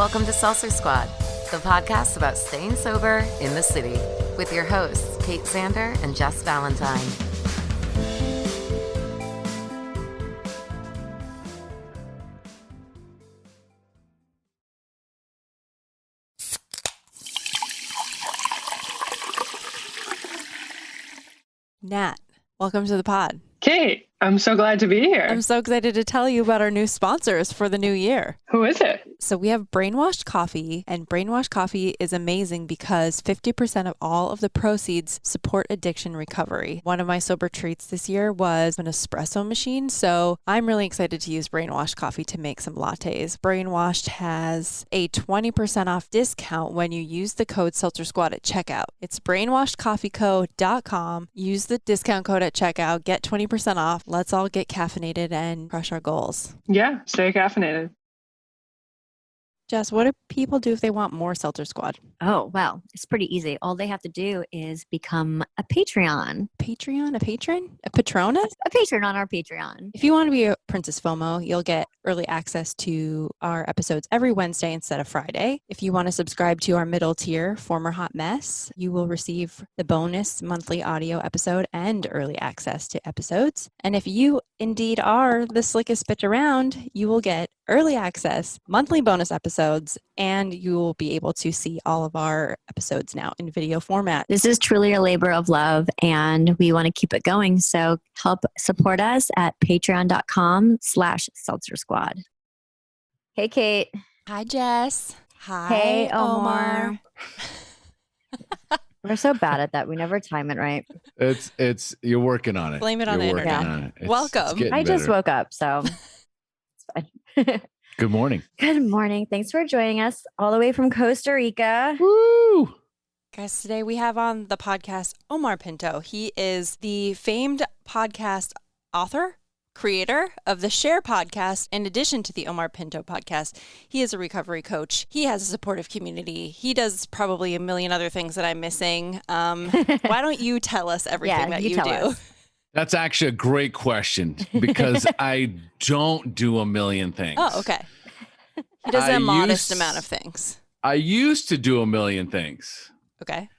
Welcome to Seltzer Squad, the podcast about staying sober in the city, with your hosts, Kate Zander and Jes Valentine. Nat, welcome to the pod. Kate, I'm so glad to be here. I'm so excited to tell you about our new sponsors for the new year. Who is it? So we have Brainwashed Coffee, and Brainwashed Coffee is amazing because 50% of all of the proceeds support addiction recovery. One of my sober treats this year was an espresso machine, so I'm really excited to use Brainwashed Coffee to make some lattes. Brainwashed has a 20% off discount when you use the code Seltzer Squad at checkout. It's brainwashedcoffeeco.com. Use the discount code at checkout, get 20% off. Let's all get caffeinated and crush our goals. Yeah, stay caffeinated. Jes, what do people do if they want more Seltzer Squad? Oh, well, it's pretty easy. All they have to do is become a Patreon. Patreon? A patron? A Patronus? A patron on our Patreon. If you want to be a Princess FOMO, you'll get early access to our episodes every Wednesday instead of Friday. If you want to subscribe to our middle tier, Former Hot Mess, you will receive the bonus monthly audio episode and early access to episodes. And if you indeed are the slickest bitch around, you will get early access, monthly bonus episodes, and you will be able to see all of our episodes now in video format. This is truly a labor of love, and we want to keep it going. So help support us at patreon.com/Seltzer Squad. Hey, Kate. Hi, Jes. Hi, Hey, Omar. We're so bad at that. We never time it right. It's you're working on it. Blame it on the You're working internet. on it. Welcome. I just woke up, so it's fine. Good morning. Good morning. Thanks for joining us all the way from Costa Rica. Woo! Guys, today we have on the podcast Omar Pinto. He is the famed podcast author, creator of the Shair Podcast. In addition to the Omar Pinto Podcast, he is a recovery coach. He has a supportive community. He does probably a million other things that I'm missing. Why don't you tell us everything that you tell do? us. That's actually a great question because I don't do a million things. Oh, okay. He does a modest amount of things. I used to do a million things. Okay.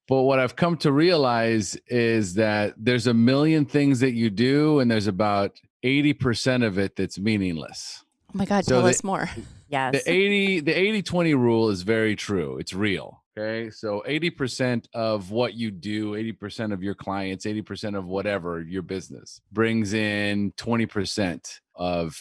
But what I've come to realize is that there's a million things that you do, and there's about 80% of it that's meaningless. Oh my God, So tell us more. Yes. The 80-20 rule is very true. It's real. Okay. So 80% of what you do, 80% of your clients, 80% of whatever your business brings in 20% of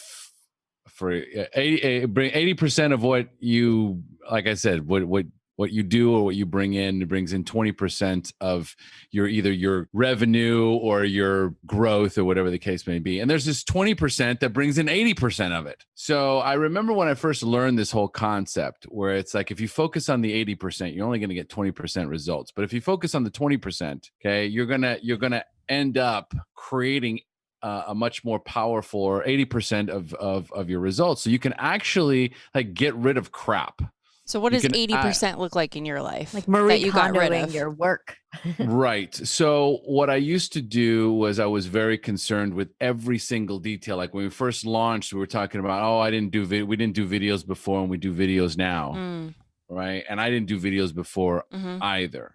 for 80% of what you, like I said, what you do or what you bring in, it brings in 20% of either your revenue or your growth or whatever the case may be. And there's this 20% that brings in 80% of it. So I remember when I first learned this whole concept where it's like, if you focus on the 80%, you're only going to get 20% results. But if you focus on the 20%, okay, you're going to end up creating a much more powerful, or 80% of your results. So you can actually like get rid of crap. So what does 80% look like in your life? Like Marie that you got rid Kondoing of? your work. Right. So what I used to do was I was very concerned with every single detail. Like when we first launched, we were talking about, we didn't do videos before and we do videos now. Right. And I didn't do videos before either.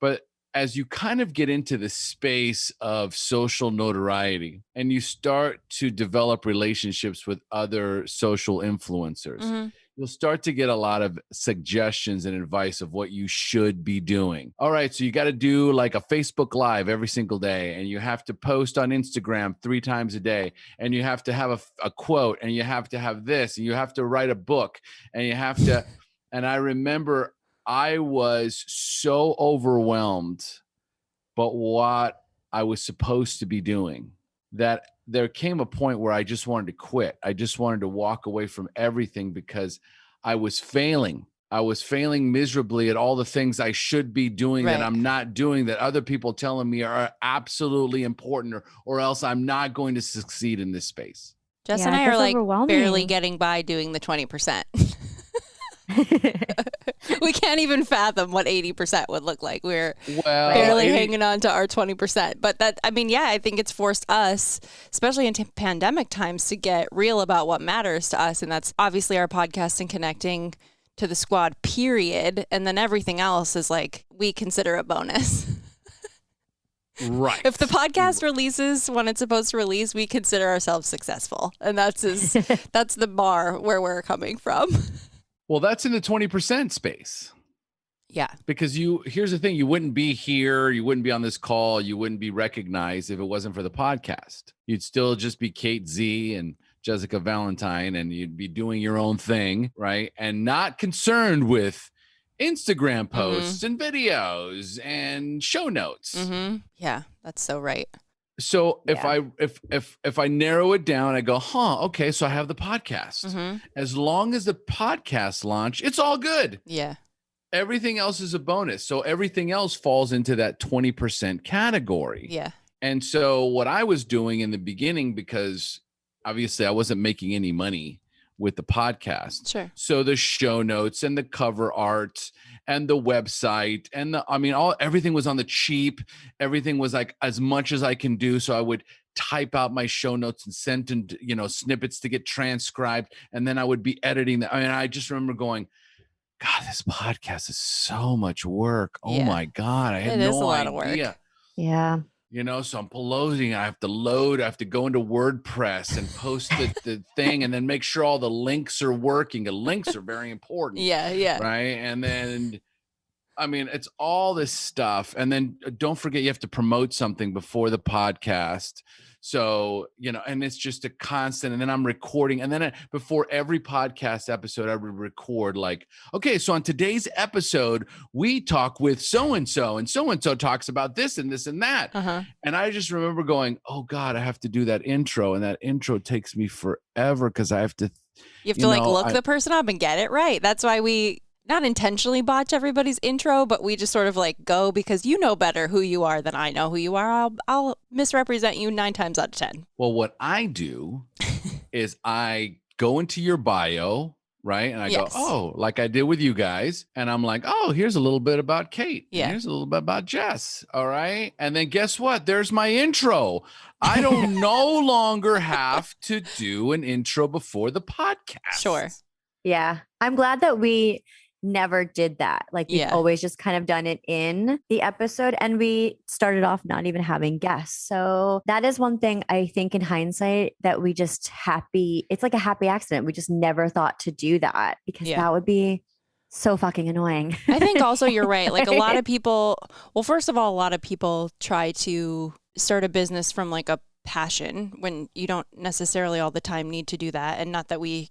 But as you kind of get into the space of social notoriety and you start to develop relationships with other social influencers, you'll start to get a lot of suggestions and advice of what you should be doing. All right, so you got to do like a Facebook Live every single day, and you have to post on Instagram 3 times a day, and you have to have a quote, and you have to have this, and you have to write a book, and you have to, and I remember I was so overwhelmed by what I was supposed to be doing that there came a point where I just wanted to quit. I just wanted to walk away from everything because I was failing. I was failing miserably at all the things I should be doing that I'm not doing, that other people telling me are absolutely important, or else I'm not going to succeed in this space. Jess and I are like barely getting by doing the 20%. We can't even fathom what 80% would look like. We're barely hanging on to our 20%. But that, I mean, I think it's forced us, especially in pandemic times, to get real about what matters to us. And that's obviously our podcast and connecting to the squad, period. And then everything else is like, we consider a bonus. Right. If the podcast releases when it's supposed to release, we consider ourselves successful. And that's the bar where we're coming from. Well, that's in the 20% space. Yeah. Because here's the thing, you wouldn't be here, you wouldn't be on this call, you wouldn't be recognized if it wasn't for the podcast. You'd still just be Kate Z and Jessica Valentine, and you'd be doing your own thing, right? And not concerned with Instagram posts and videos and show notes. Mm-hmm. Yeah, that's so right. So if I narrow it down, I go, okay, so I have the podcast. Mm-hmm. As long as the podcast launch, it's all good. Yeah. Everything else is a bonus. So everything else falls into that 20% category. Yeah. And so what I was doing in the beginning, because obviously I wasn't making any money with the podcast. Sure. So the show notes and the cover art and the website and everything was on the cheap. Everything was like as much as I can do. So I would type out my show notes and send snippets to get transcribed. And then I would be editing that. I just remember going, God, this podcast is so much work. Oh my God. I had no idea. It is a lot of work. Yeah. So I'm loading. I have to go into WordPress and post the thing and then make sure all the links are working. The links are very important. Yeah. Right. And then, it's all this stuff. And then don't forget, you have to promote something before the podcast. So, and it's just a constant, and then I'm recording. And then before every podcast episode, I would record like, okay, so on today's episode, we talk with so-and-so and so-and-so talks about this and this and that. Uh-huh. And I just remember going, oh God, I have to do that intro. And that intro takes me forever because I have to. You have to look the person up and get it right. That's why we not intentionally botch everybody's intro, but we just sort of go because you know better who you are than I know who you are. I'll misrepresent you 9 times out of 10. Well, what I do is I go into your bio, right? And I go, oh, like I did with you guys. And I'm like, oh, here's a little bit about Kate. Yeah. Here's a little bit about Jess. All right. And then guess what? There's my intro. I don't no longer have to do an intro before the podcast. Sure. Yeah. I'm glad that we never did that. We've always just kind of done it in the episode, and we started off not even having guests. So that is one thing I think in hindsight that we just it's like a happy accident. We just never thought to do that because that would be so fucking annoying. I think also you're right. A lot of people, well, first of all, a lot of people try to start a business from a passion when you don't necessarily all the time need to do that. And not that we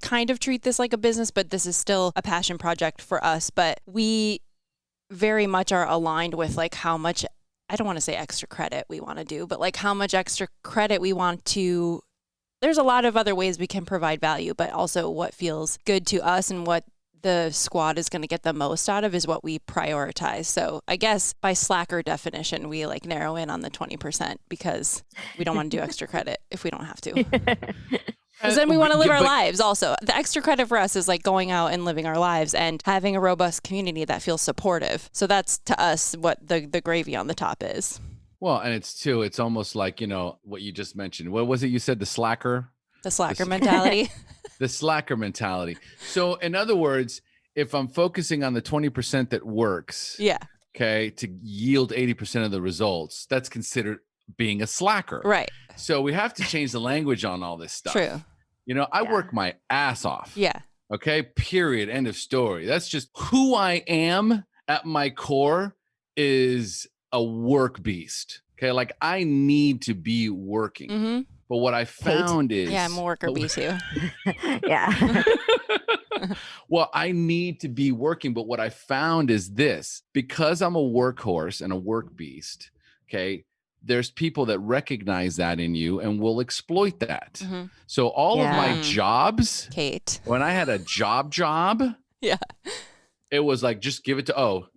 kind of treat this like a business, but this is still a passion project for us. But we very much are aligned with how much, I don't want to say extra credit we want to do, but how much extra credit we want to, there's a lot of other ways we can provide value, but also what feels good to us and what the squad is going to get the most out of is what we prioritize. So I guess by slacker definition, we narrow in on the 20% because we don't want to do extra credit if we don't have to. Because then we want to live our lives also. The extra credit for us is going out and living our lives and having a robust community that feels supportive. So that's to us what the gravy on the top is. Well, and it's almost like, what you just mentioned. What was it you said? The slacker? The slacker mentality. The slacker mentality. So in other words, if I'm focusing on the 20% that works, okay, to yield 80% of the results, that's considered being a slacker. Right. So we have to change the language on all this stuff. True. I work my ass off. Yeah. Okay. Period. End of story. That's just who I am at my core is a work beast. Okay. I need to be working. Mm-hmm. But what I found is... Yeah, I'm a worker bee too. Yeah. Well, I need to be working. But what I found is this. Because I'm a workhorse and a work beast, okay, there's people that recognize that in you and will exploit that. Mm-hmm. So all of my jobs... Kate. When I had a job... Yeah. It was just give it to O.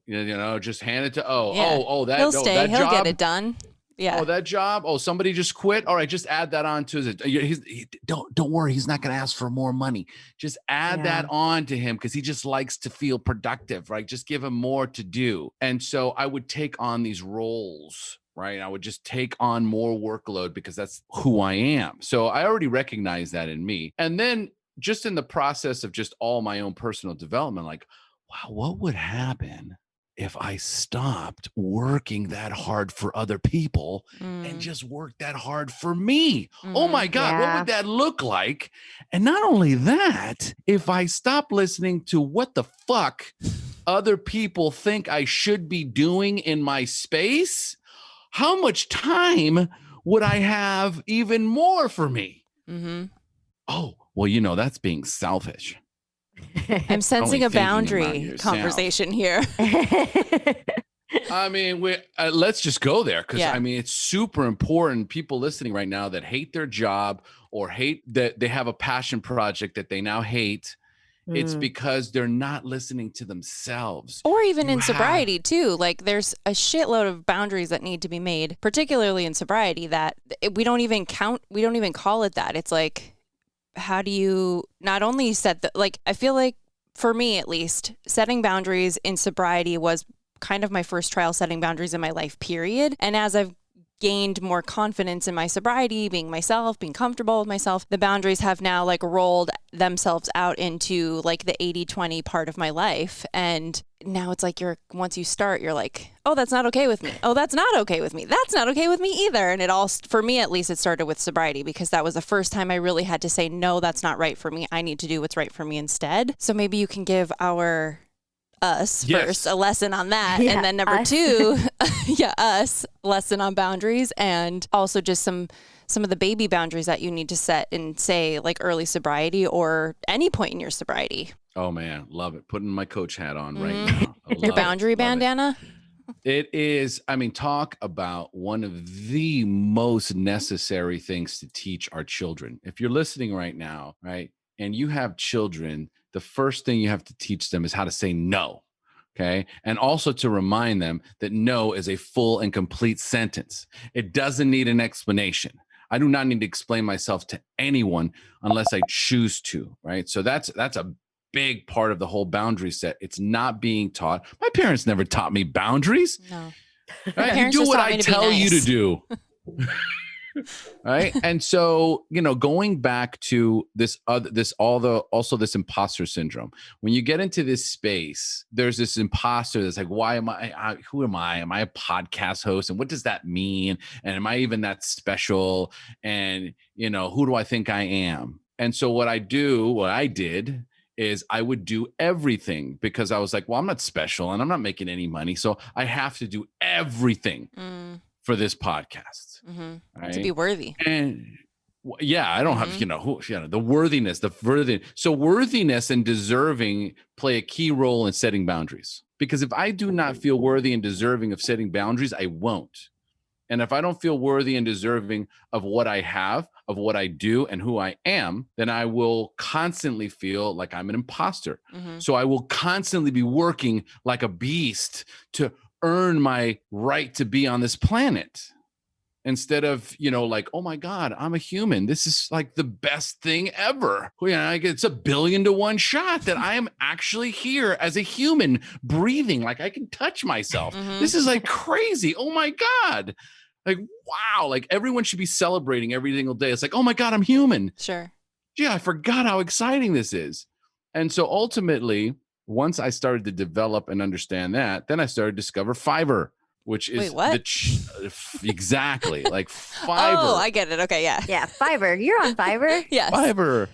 Just hand it to O. Yeah. He'll stay. That He'll job, get it done. Yeah. Oh, that job. Oh, somebody just quit. All right, just add that on to his. Don't worry. He's not going to ask for more money. Just add that on to him because he just likes to feel productive, right? Just give him more to do. And so I would take on these roles, right? I would just take on more workload because that's who I am. So I already recognize that in me. And then just in the process of just all my own personal development, like, wow, what would happen if I stopped working that hard for other people and just worked that hard for me? Oh my God, what would that look like? And not only that, if I stop listening to what the fuck other people think I should be doing in my space, how much time would I have even more for me? Oh, well, that's being selfish. I'm sensing a boundary conversation here. I mean, let's just go there because I mean, it's super important. People listening right now that hate their job or hate that they have a passion project that they now hate. It's because they're not listening to themselves. Or even in sobriety too. Like there's a shitload of boundaries that need to be made, particularly in sobriety, that we don't even call it that. It's like, how do you not only set the, like, I feel like for me at least, setting boundaries in sobriety was kind of my first trial setting boundaries in my life, period. And as I've gained more confidence in my sobriety, being myself, being comfortable with myself, the boundaries have now like rolled themselves out into like the 80-20 part of my life. And now it's like once you start, you're like, oh, that's not okay with me. Oh, that's not okay with me. That's not okay with me either. And it all, for me at least, it started with sobriety because that was the first time I really had to say, no, that's not right for me. I need to do what's right for me instead. So maybe you can give us first a lesson on that, and then number two, us lesson on boundaries, and also just some of the baby boundaries that you need to set in, say, like early sobriety or any point in your sobriety. Oh man, love it. Putting my coach hat on right now. Your boundary bandana. It is, I mean, talk about one of the most necessary things to teach our children. If you're listening right now, right, and you have children, the first thing you have to teach them is how to say no. Okay. And also to remind them that no is a full and complete sentence. It doesn't need an explanation. I do not need to explain myself to anyone unless I choose to. Right. So that's a big part of the whole boundary set. It's not being taught. My parents never taught me boundaries. No. Right? You do what I tell you to do. Right. And so, going back to also this imposter syndrome, when you get into this space, there's this imposter that's like, why am who am I? Am I a podcast host? And what does that mean? And am I even that special? And, who do I think I am? And so what I did is I would do everything because I was like, well, I'm not special and I'm not making any money. So I have to do everything for this podcast. Right? To be worthy. And I don't have, the worthiness, So worthiness and deserving play a key role in setting boundaries, because if I do not feel worthy and deserving of setting boundaries, I won't. And if I don't feel worthy and deserving of what I have, of what I do and who I am, then I will constantly feel like I'm an imposter. So I will constantly be working like a beast to earn my right to be on this planet, instead of, like, oh my God, I'm a human. This is like the best thing ever. It's 1 billion to 1 shot that I am actually here as a human breathing. Like I can touch myself. This is like crazy. Oh my God. Like, wow. Like everyone should be celebrating every single day. It's like, oh my God, I'm human. Sure. Yeah. I forgot how exciting this is. And so ultimately, once I started to develop and understand that, then I started to discover Fiverr, which is exactly like Fiverr. Oh, I get it. Okay, yeah. Yeah, Fiverr. You're on Fiverr. Yes. Fiverr.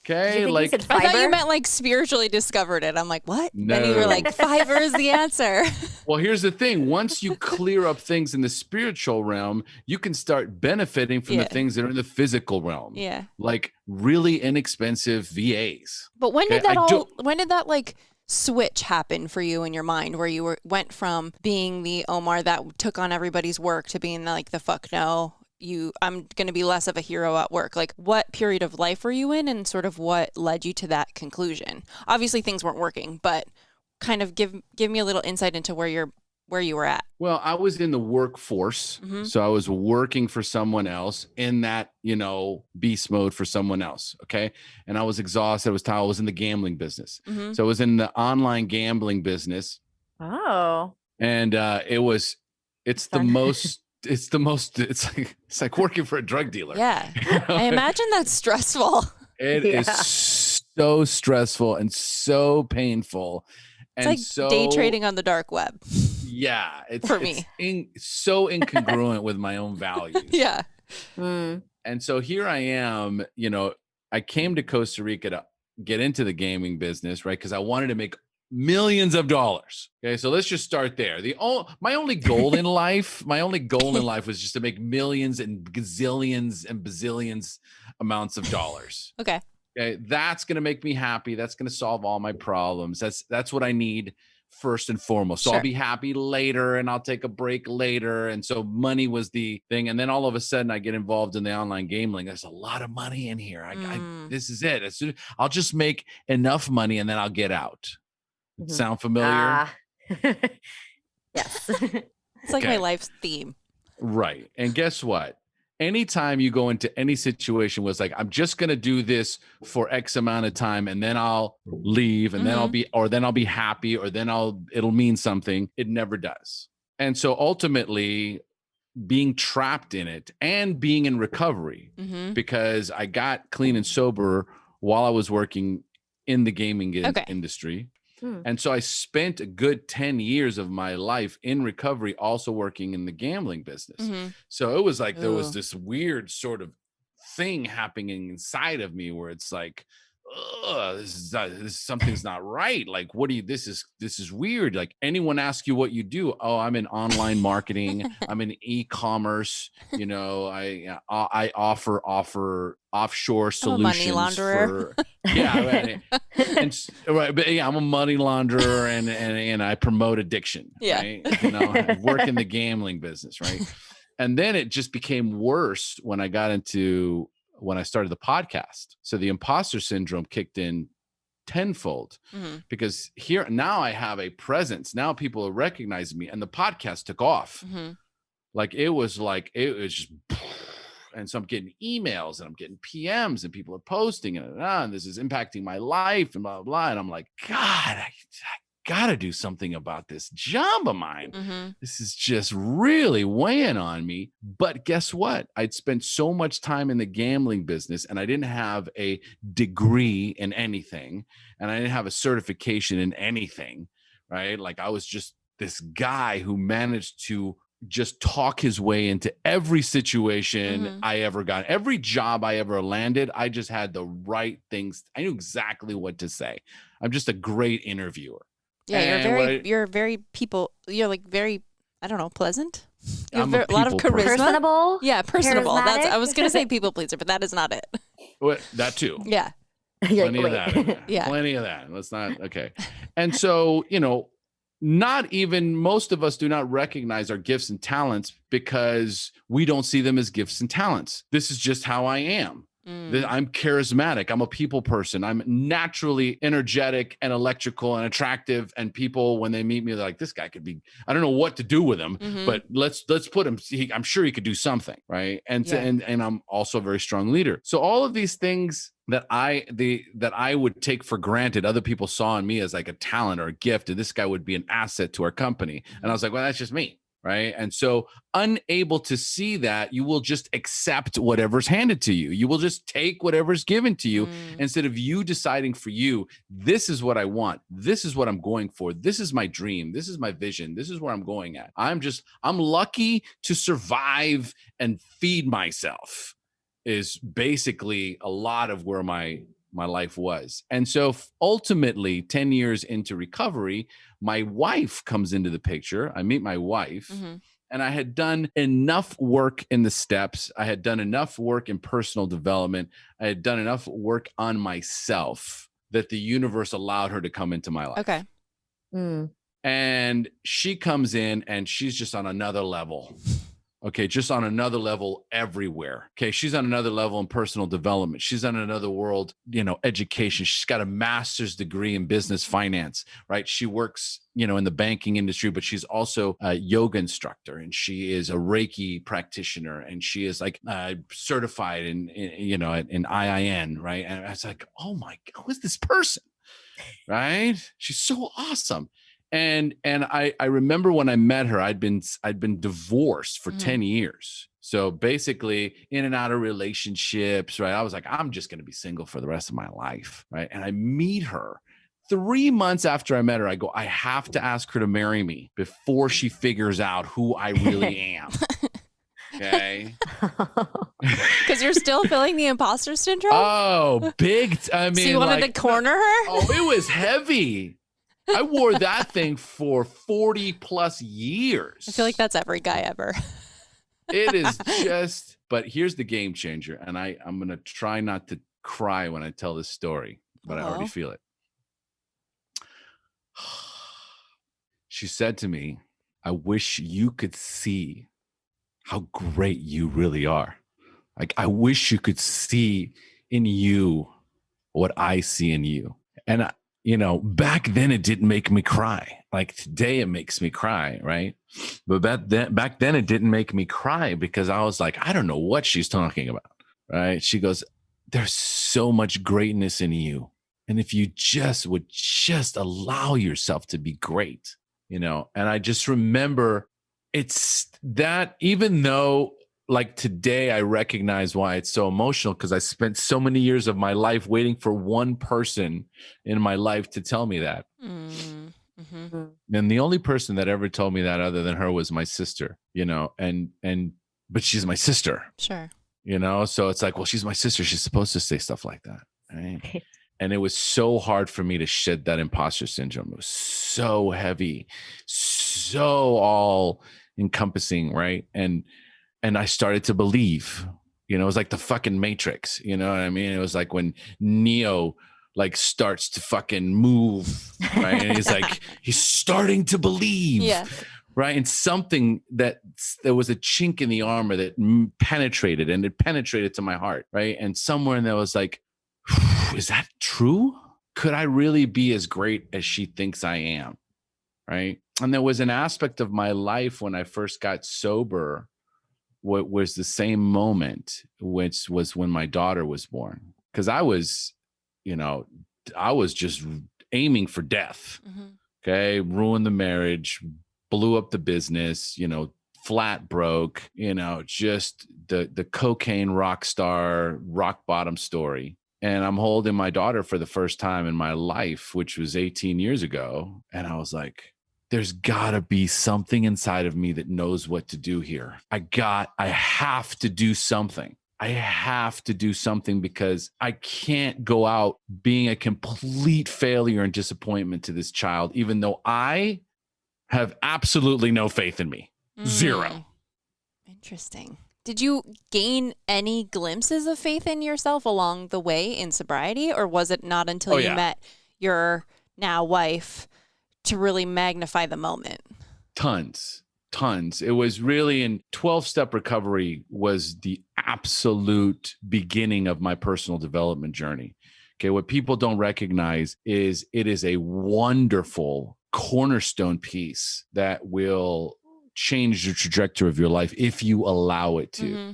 Okay, like I thought you meant like spiritually discovered it. I'm like, what? No. Then you were like, Fiverr is the answer. Well, here's the thing. Once you clear up things in the spiritual realm, you can start benefiting from the things that are in the physical realm. Yeah. Like really inexpensive VAs. But when did that like switch happen for you in your mind, where you went from being the Omar that took on everybody's work to being like the fuck no, I'm going to be less of a hero at work? Like what period of life were you in, and sort of what led you to that conclusion? Obviously things weren't working, but kind of give me a little insight into where you were at. Well, I was in the workforce. So I was working for someone else in that, beast mode for someone else. Okay. And I was exhausted. I was in the gambling business. So I was in the online gambling business. Oh. And it's like working for a drug dealer. Yeah. I imagine that's stressful. It is so stressful and so painful. It's and like so day trading on the dark web. Yeah, for me. So incongruent with my own values. Yeah. Mm. And so here I am, I came to Costa Rica to get into the gaming business, right? Because I wanted to make millions of dollars. Okay, so let's just start there. My only goal in life was just to make millions and gazillions and bazillions amounts of dollars. Okay. Okay, that's going to make me happy. That's going to solve all my problems. That's what I need first and foremost. So Sure. I'll be happy later and I'll take a break later. And so money was the thing. And then all of a sudden I get involved in the online gambling. There's a lot of money in here. This is it. I'll just make enough money and then I'll get out. Mhm. Sound familiar? Yes. It's like my life's theme. Right. And guess what? Anytime you go into any situation where it's like, I'm just going to do this for X amount of time and then I'll leave and then I'll be happy or then it'll mean something. It never does. And so ultimately being trapped in it and being in recovery because I got clean and sober while I was working in the gaming industry. And so I spent a good 10 years of my life in recovery, also working in the gambling business. So it was like there was this weird sort of thing happening inside of me where it's like, something's not right. Like, this is weird. Like, anyone ask you what you do? Oh, I'm in online marketing. I'm in e-commerce. I offer offshore solutions. I'm a money launderer. I'm a money launderer and I promote addiction. Yeah. Right? I work in the gambling business. Right. And then it just became worse when I started the podcast. So the imposter syndrome kicked in tenfold because now I have a presence. Now people are recognizing me and the podcast took off. It was just, and so I'm getting emails and I'm getting PMs and people are posting and this is impacting my life and blah, blah, blah. And I'm like, God, I gotta do something about this job of mine. This is just really weighing on me. But guess what? I'd spent so much time in the gambling business and I didn't have a degree in anything and I didn't have a certification in anything, right? Like I was just this guy who managed to just talk his way into every situation I ever got. Every job I ever landed, I just had the right things. I knew exactly what to say. I'm just a great interviewer. Yeah, you're very I don't know, pleasant. You have I'm a lot of charisma. Personable. Yeah, personable. Charismatic? I was going to say people pleaser, but that is not it. Well, that too. Yeah. Plenty of that. Yeah. Plenty of that. Let's not. Okay. And so, not even most of us do not recognize our gifts and talents because we don't see them as gifts and talents. This is just how I am. I'm charismatic. I'm a people person. I'm naturally energetic and electrical and attractive. And people, when they meet me, they're like, this guy could be, I don't know what to do with him, but let's put him, I'm sure he could do something. Right. And I'm also a very strong leader. So all of these things that I would take for granted, other people saw in me as like a talent or a gift, and this guy would be an asset to our company. And I was like, well, that's just me. Right. And so unable to see that, you will just accept whatever's handed to you. You will just take whatever's given to you instead of you deciding for you, this is what I want. This is what I'm going for. This is my dream. This is my vision. This is where I'm going at. I'm lucky to survive and feed myself is basically a lot of where my life was. And so ultimately 10 years into recovery, my wife comes into the picture. I meet my wife and I had done enough work in the steps. I had done enough work in personal development. I had done enough work on myself that the universe allowed her to come into my life. Okay. And she comes in and she's just on another level. Okay, just on another level everywhere. Okay, she's on another level in personal development. She's on another world, education. She's got a master's degree in business finance, right? She works, in the banking industry, but she's also a yoga instructor and she is a Reiki practitioner and she is like certified in IIN, right? And I was like, oh my God, who is this person? Right? She's so awesome. And I remember when I met her, I'd been divorced for 10 years. So basically in and out of relationships, right? I was like, I'm just going to be single for the rest of my life, right? And I meet her 3 months after I met her. I go, I have to ask her to marry me before she figures out who I really am. Okay. Because you're still feeling the imposter syndrome? Oh, big. I mean, so you wanted to corner her? Oh, it was heavy. I wore that thing for 40 plus years. I feel like that's every guy ever. It is just, but here's the game changer. And I'm going to try not to cry when I tell this story, but I already feel it. She said to me, I wish you could see how great you really are. Like, I wish you could see in you what I see in you. And, back then it didn't make me cry. Like today it makes me cry, right? But back then it didn't make me cry because I was like, I don't know what she's talking about, right? She goes, there's so much greatness in you. And if you would allow yourself to be great, and I just remember it's that, even though like today I recognize why it's so emotional, because I spent so many years of my life waiting for one person in my life to tell me that. Mm-hmm. And the only person that ever told me that other than her was my sister, but she's my sister. Sure. So it's like, well, she's my sister. She's supposed to say stuff like that. Right. And it was so hard for me to shed that imposter syndrome. It was so heavy, so all encompassing. Right. And I started to believe, it was like the fucking Matrix, you know what I mean? It was like when Neo like starts to fucking move, right? And he's starting to believe, right? And something there was a chink in the armor that penetrated, and it penetrated to my heart, right? And somewhere in there was like, is that true? Could I really be as great as she thinks I am, right? And there was an aspect of my life when I first got sober, what was the same moment, which was when my daughter was born. Because I was just aiming for death. Mm-hmm. Okay. Ruined the marriage, blew up the business, flat broke, just the cocaine rock star, rock bottom story. And I'm holding my daughter for the first time in my life, which was 18 years ago. And I was like, there's gotta be something inside of me that knows what to do here. I have to do something. I have to do something because I can't go out being a complete failure and disappointment to this child, even though I have absolutely no faith in me. Zero. Interesting. Did you gain any glimpses of faith in yourself along the way in sobriety, or was it not until you met your now wife to really magnify the moment? Tons. It was really in 12-step recovery was the absolute beginning of my personal development journey. Okay. What people don't recognize is it is a wonderful cornerstone piece that will change the trajectory of your life if you allow it to. Mm-hmm.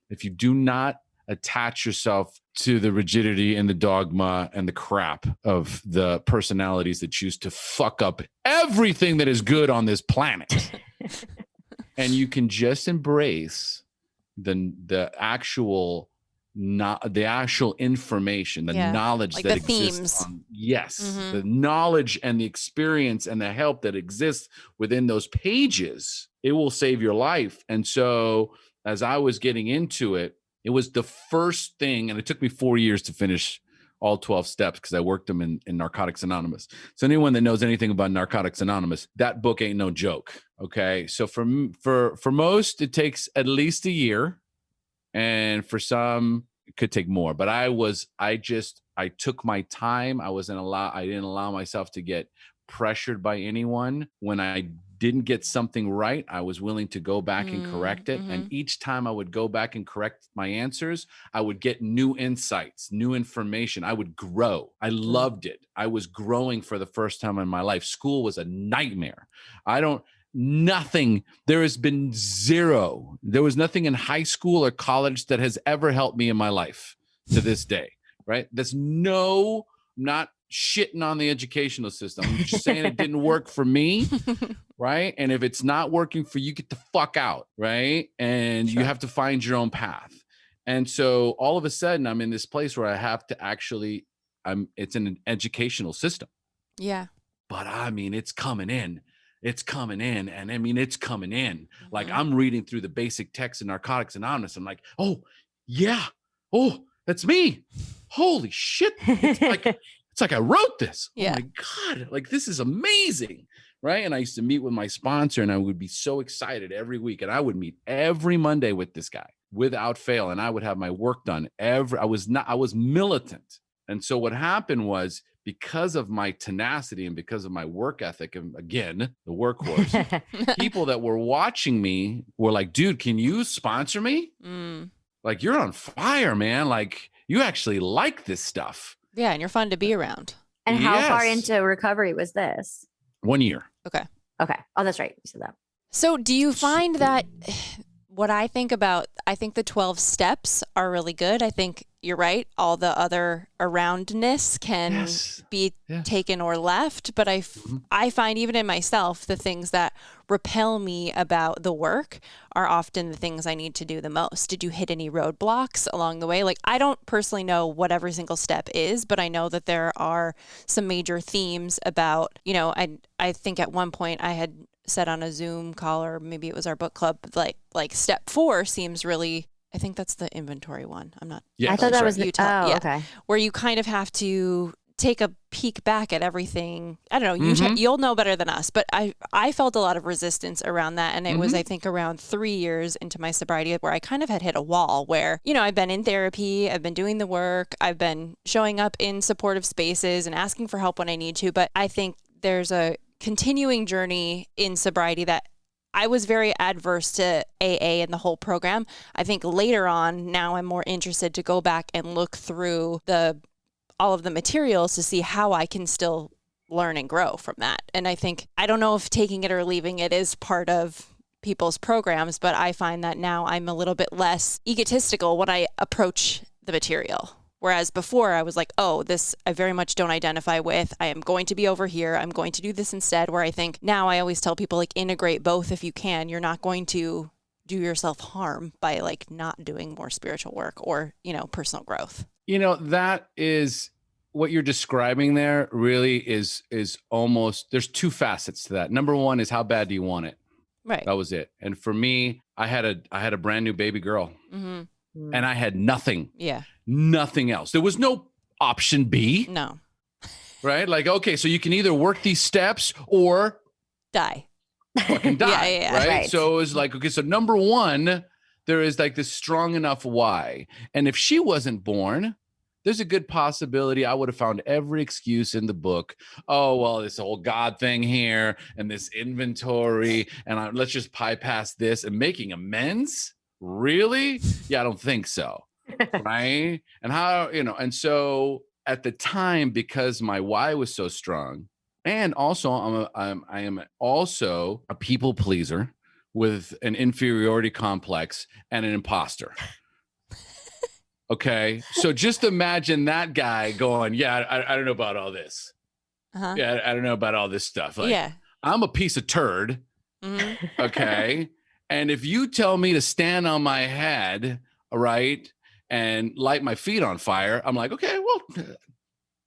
If you do not attach yourself to the rigidity and the dogma and the crap of the personalities that choose to fuck up everything that is good on this planet. And you can just embrace the actual information, the knowledge that exists. The knowledge and the experience and the help that exists within those pages. It will save your life. And so as I was getting into it, it was the first thing, and it took me 4 years to finish all 12 steps because I worked them in Narcotics Anonymous. So anyone that knows anything about Narcotics Anonymous, that book ain't no joke. Okay. So for most, it takes at least a year. And for some, it could take more. But I took my time. I didn't allow myself to get pressured by anyone. When I didn't get something right, I was willing to go back and correct it. Mm-hmm. And each time I would go back and correct my answers, I would get new insights, new information. I would grow. I loved it. I was growing for the first time in my life. School was a nightmare. There has been zero. There was nothing in high school or college that has ever helped me in my life to this day, right? Not shitting on the educational system. I'm just saying it didn't work for me, right? And if it's not working for you, get the fuck out, right? And you have to find your own path. And so all of a sudden, I'm in this place where I have to actually, it's an educational system. Yeah. But I mean, it's coming in. It's coming in. And I mean, it's coming in. Like I'm reading through the basic text in Narcotics Anonymous. I'm like, oh, yeah. Oh, that's me. Holy shit. It's like I wrote this. Yeah. Oh my God. Like, this is amazing. Right. And I used to meet with my sponsor and I would be so excited every week. And I would meet every Monday with this guy without fail. And I would have my work done I was militant. And so what happened was, because of my tenacity and because of my work ethic, and again, the workhorse, people that were watching me were like, dude, can you sponsor me? Like, you're on fire, man. Like, you actually like this stuff. Yeah, and you're fun to be around. And how far into recovery was this? 1 year. Okay. Oh, that's right. You said that. So do you find that what I think the 12 steps are really good. I think you're right. All the other aroundness can be taken or left. But I find even in myself, the things that repel me about the work are often the things I need to do the most. Did you hit any roadblocks along the way? Like, I don't personally know what every single step is, but I know that there are some major themes about, I think at one point I had said on a Zoom call, or maybe it was our book club, like step 4 seems really, I think that's the inventory one. I'm not. Yeah, I thought that was okay. Where you kind of have to take a peek back at everything. I don't know. You'll know better than us, but I felt a lot of resistance around that. And it was, I think, around 3 years into my sobriety where I kind of had hit a wall where, I've been in therapy, I've been doing the work, I've been showing up in supportive spaces and asking for help when I need to. But I think there's a continuing journey in sobriety that I was very adverse to AA and the whole program. I think later on, now I'm more interested to go back and look through all of the materials to see how I can still learn and grow from that. And I think, I don't know if taking it or leaving it is part of people's programs, but I find that now I'm a little bit less egotistical when I approach the material. Whereas before I was like, oh, this I very much don't identify with. I am going to be over here. I'm going to do this instead. Where I think now I always tell people, like, integrate both if you can. You're not going to do yourself harm by like not doing more spiritual work or, personal growth. That is what you're describing there really is almost, there's 2 facets to that. Number 1 is how bad do you want it? Right. That was it. And for me, I had a brand new baby girl and I had nothing. Yeah. Nothing else. There was no option B. No. Right? Like, okay, so you can either work these steps or die. Fucking die. Yeah. Right? So it was like, okay, so number 1, there is like this strong enough why. And if she wasn't born, there's a good possibility I would have found every excuse in the book. Oh, well, this whole God thing here and this inventory, and let's just bypass this and making amends. Really? Yeah, I don't think so. Right. And how, and so at the time, because my why was so strong, and also I am also a people pleaser with an inferiority complex and an imposter. Okay. So just imagine that guy going, yeah, I don't know about all this. Yeah. I don't know about all this stuff. Like, yeah. I'm a piece of turd. Okay. And if you tell me to stand on my head, right, and light my feet on fire, I'm like, okay, well,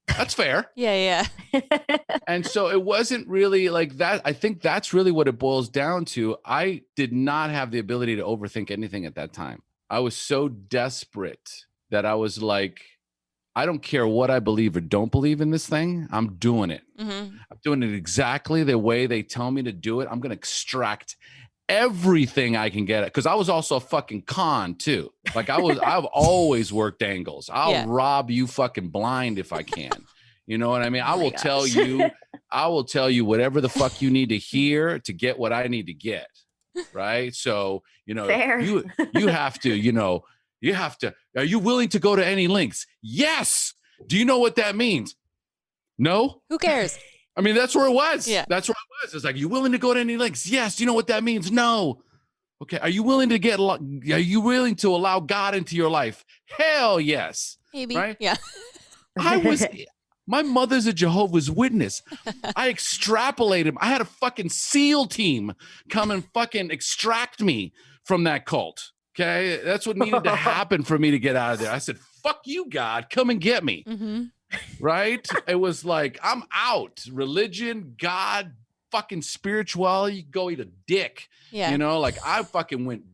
that's fair. Yeah. And so it wasn't really like that. I think that's really what it boils down to. I did not have the ability to overthink anything at that time. I was so desperate that I was like, I don't care what I believe or don't believe in this thing. I'm doing it. I'm doing it exactly the way they tell me to do it. I'm going to extract everything I can get it, because I was also a fucking con too. Like I've always worked angles. I'll rob you fucking blind if I can. You know what I mean? I will tell you whatever the fuck you need to hear to get what I need to get. Right? So, Fair. you have to, are you willing to go to any lengths? Yes. Do you know what that means? No? Who cares? I mean, that's where it was. Yeah. That's where it was. It's like, you willing to go to any lengths? Yes. Do you know what that means? No. Okay. Are you willing to allow God into your life? Hell yes. Maybe. Right? Yeah. My mother's a Jehovah's Witness. I extrapolated. I had a fucking SEAL team come and fucking extract me from that cult. Okay. That's what needed to happen for me to get out of there. I said, fuck you, God. Come and get me. Mm-hmm. Right. It was like, I'm out. Religion, God, fucking spirituality, go eat a dick. Yeah. You know, like I fucking went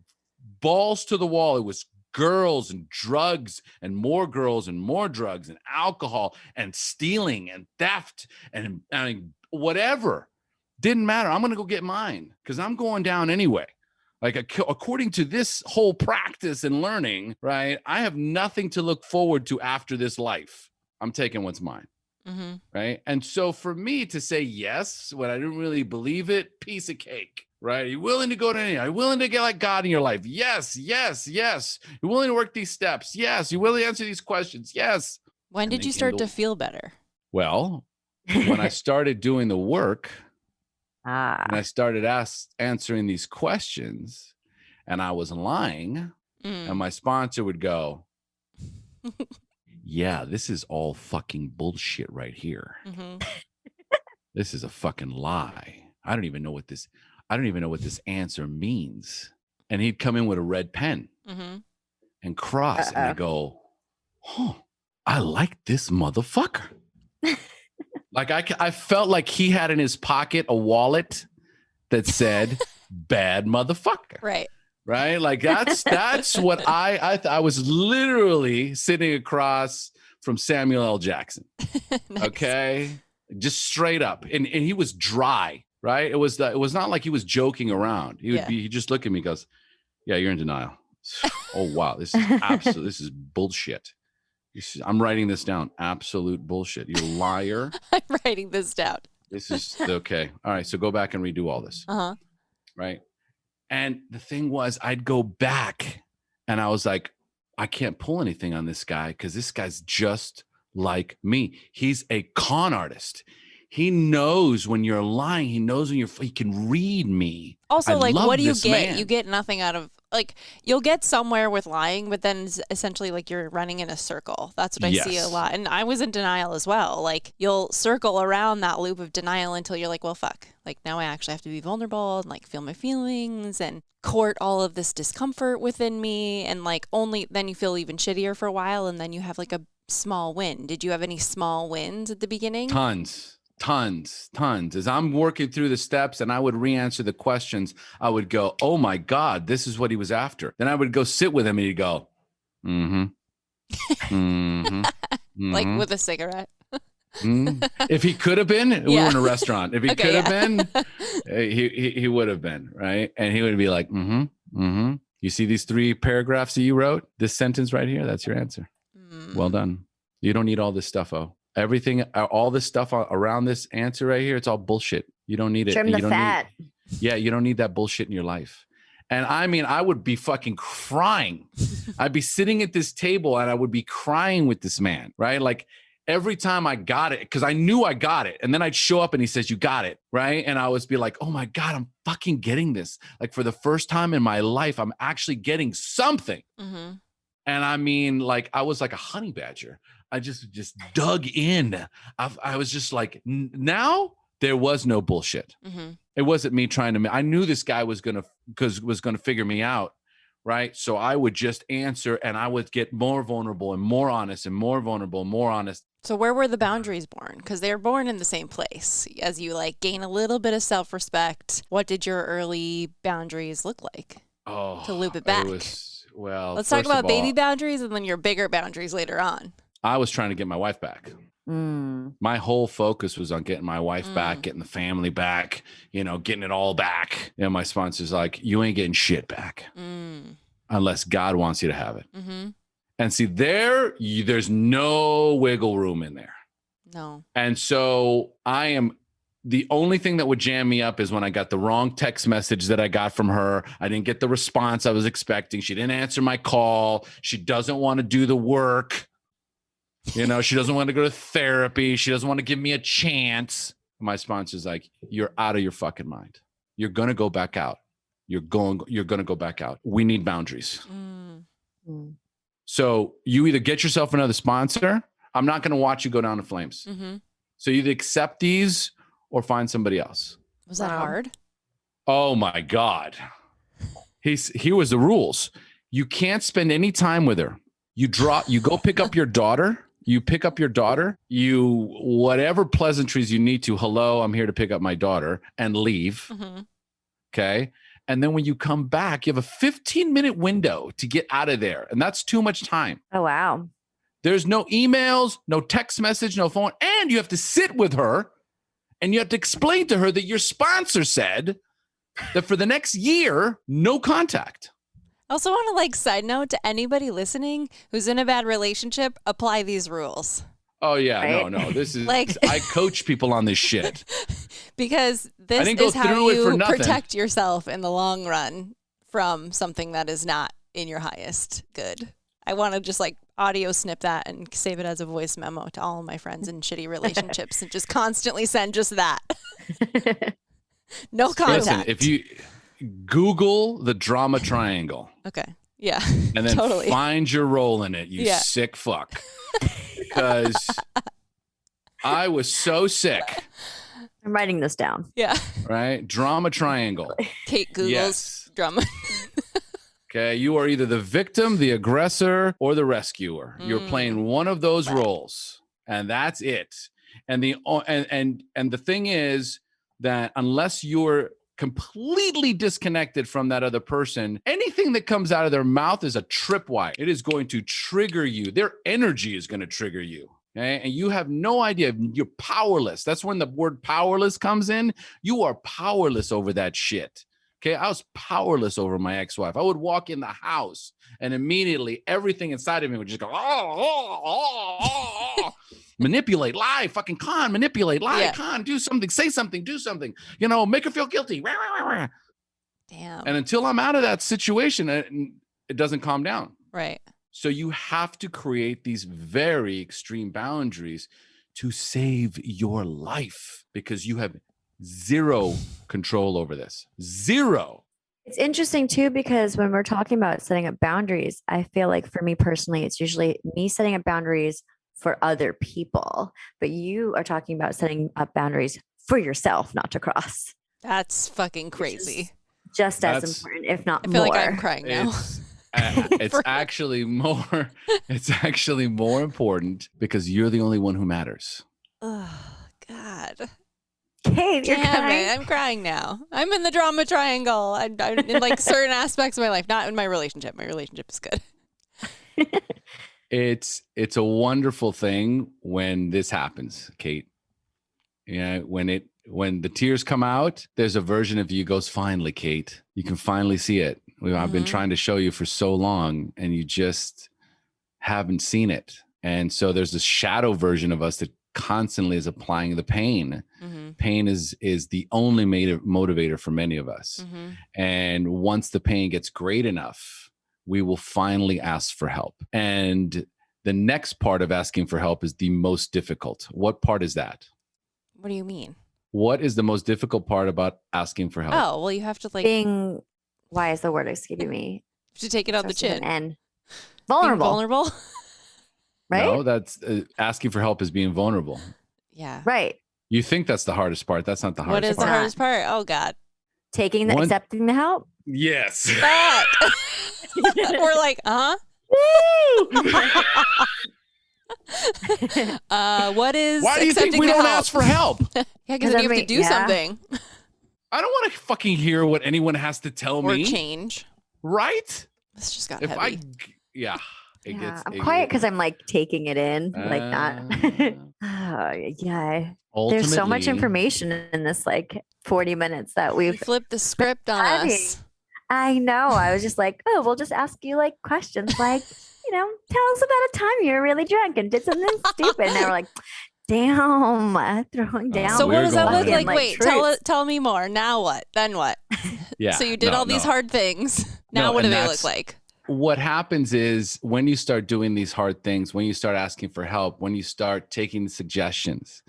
balls to the wall. It was girls and drugs and more girls and more drugs and alcohol and stealing and theft and I mean, whatever. Didn't matter. I'm going to go get mine because I'm going down anyway. Like according to this whole practice and learning, right? I have nothing to look forward to after this life. I'm taking what's mine. Mm-hmm. Right. And so for me to say yes, when I didn't really believe it, piece of cake. Right? Are you willing to go to any? Are you willing to get like God in your life? Yes, yes, yes. You're willing to work these steps? Yes. You're willing to answer these questions? Yes. When did you start to feel better? Well, when I started doing the work and I Ah. started answering these questions and I was lying and my sponsor would go, yeah, this is all fucking bullshit right here. Mm-hmm. This is a fucking lie. I don't even know what this answer means. And he'd come in with a red pen and cross. And I go, oh, I like this motherfucker. Like I felt like he had in his pocket a wallet that said bad motherfucker. Right. Right. Like that's what I was literally sitting across from Samuel L. Jackson. Nice. Okay. Just straight up. And he was dry. Right. It was not like he was joking around. He just looked at me and goes, yeah, you're in denial. Oh, wow. This is bullshit. I'm writing this down. Absolute bullshit. You liar. I'm writing this down. This is okay. All right. So go back and redo all this. Uh-huh. Right. And the thing was, I'd go back and I was like, I can't pull anything on this guy because this guy's just like me. He's a con artist. He knows when you're lying. He knows when he can read me. Also, like, what do you get? Man. You get nothing out of, like, you'll get somewhere with lying, but then essentially, like, you're running in a circle. That's what I see a lot. And I was in denial as well. Like, you'll circle around that loop of denial until you're like, well, fuck. Like, now I actually have to be vulnerable and, like, feel my feelings and court all of this discomfort within me. And, like, only then you feel even shittier for a while. And then you have, like, a small win. Did you have any small wins at the beginning? Tons. As I'm working through the steps and I would re-answer the questions, I would go, oh my God, this is what he was after. Then I would go sit with him and he'd go, Like with a cigarette. If he could have been, we were in a restaurant. If he could have been, he would have been, right? And he would be like, You see these 3 paragraphs that you wrote? This sentence right here, that's your answer. Well done. You don't need all this stuff, everything, all this stuff around this answer right here, it's all bullshit. You don't need it. Trim the fat. You don't need that bullshit in your life. And I mean, I would be fucking crying. I'd be sitting at this table and I would be crying with this man, right? Like every time I got it, because I knew I got it. And then I'd show up and he says, you got it, right? And I would be like, oh my God, I'm fucking getting this. Like for the first time in my life, I'm actually getting something. And I mean, like, I was like a honey badger. I just dug in. I was just like, now there was no bullshit. It wasn't me trying to, I knew this guy was going to figure me out. Right. So I would just answer and I would get more vulnerable and more honest and more vulnerable and more honest. So where were the boundaries born? Because they're born in the same place. As you like gain a little bit of self-respect, what did your early boundaries look like? Oh, to loop it back. Let's talk about baby boundaries and then your bigger boundaries later on. I was trying to get my wife back. My whole focus was on getting my wife back, getting the family back, getting it all back. And my sponsor's like, you ain't getting shit back unless God wants you to have it. And see, there's no wiggle room in there. No. And so the only thing that would jam me up is when I got the wrong text message that I got from her. I didn't get the response I was expecting. She didn't answer my call. She doesn't want to do the work. She doesn't want to go to therapy. She doesn't want to give me a chance. My sponsor's like, you're out of your fucking mind. You're going to go back out. You're going to go back out. We need boundaries. So you either get yourself another sponsor I'm not going to watch you go down in flames. Mm-hmm. So you either accept these or find somebody else. Was that hard? Oh my God. Here was the rules. You can't spend any time with her. You go pick up your daughter. Whatever pleasantries you need to, hello, I'm here to pick up my daughter, and leave. Mm-hmm. Okay. And then when you come back, you have a 15-minute window to get out of there. And that's too much time. Oh, wow. There's no emails, no text message, no phone. And you have to sit with her and you have to explain to her that your sponsor said that for the next year, no contact. I also want to side note to anybody listening who's in a bad relationship, apply these rules. Oh, yeah. Right? No. This is, I coach people on this shit. Because this is how you protect yourself in the long run from something that is not in your highest good. I want to just audio snip that and save it as a voice memo to all of my friends in shitty relationships and just constantly send just that. No contact. Listen, if you Google the drama triangle. Okay. Yeah. And then totally. find your role in it, you sick fuck. Because I was so sick. I'm writing this down. Yeah. Right? Drama triangle. Kate Google's drama. Okay. You are either the victim, the aggressor, or the rescuer. You're playing one of those roles. And that's it. And the thing is that unless you're completely disconnected from that other person, anything that comes out of their mouth is a tripwire. It is going to trigger you. Their energy is going to trigger you. Okay? And you have no idea. You're powerless. That's when the word powerless comes in. You are powerless over that shit. Okay. I was powerless over my ex-wife. I would walk in the house and immediately everything inside of me would just go, manipulate, lie, fucking con, manipulate, lie, con, do something, say something, do something, make her feel guilty. Damn. And until I'm out of that situation, it doesn't calm down. Right. So you have to create these very extreme boundaries to save your life because you have zero control over this. Zero. It's interesting too, because when we're talking about setting up boundaries, I feel like for me personally, it's usually me setting up boundaries for other people, but you are talking about setting up boundaries for yourself, not to cross. That's fucking crazy. Just as important, if not more. I feel like I'm crying now. It's actually more important because you're the only one who matters. Oh, God. Kate, you're crying. I'm crying now. I'm in the drama triangle. I'm in certain aspects of my life, not in my relationship. My relationship is good. It's a wonderful thing when this happens, Kate. Yeah, when the tears come out, there's a version of you goes, finally, Kate. You can finally see it. I've been trying to show you for so long and you just haven't seen it. And so there's this shadow version of us that constantly is applying the pain. Pain is the only motivator for many of us. And once the pain gets great enough, we will finally ask for help. And the next part of asking for help is the most difficult. What part is that? What do you mean? What is the most difficult part about asking for help? Oh, well, you have to being, why is the word escaping me? To take it on the chin. And vulnerable. Being vulnerable? Right? No, that's asking for help is being vulnerable. Yeah. Right. You think that's the hardest part. That's not the hardest part. What is the hardest part? Oh, God. Accepting the help? Yes. Fuck. We're like, what is Why do you think we don't ask for help? Yeah, because then you have to do something. I don't want to fucking hear what anyone has to tell me. Or change. Right? This just got heavy. I'm quiet because I'm taking it in, not. There's so much information in this 40 minutes that we've flipped the script on us. I know. I was just we'll just ask you questions tell us about a time you were really drunk and did something stupid. And they were like, damn, throwing down. So what does that look like? Wait, tell me more. Now what? Then what? Yeah. So you did all these hard things. Now what do they look like? What happens is when you start doing these hard things, when you start asking for help, when you start taking suggestions,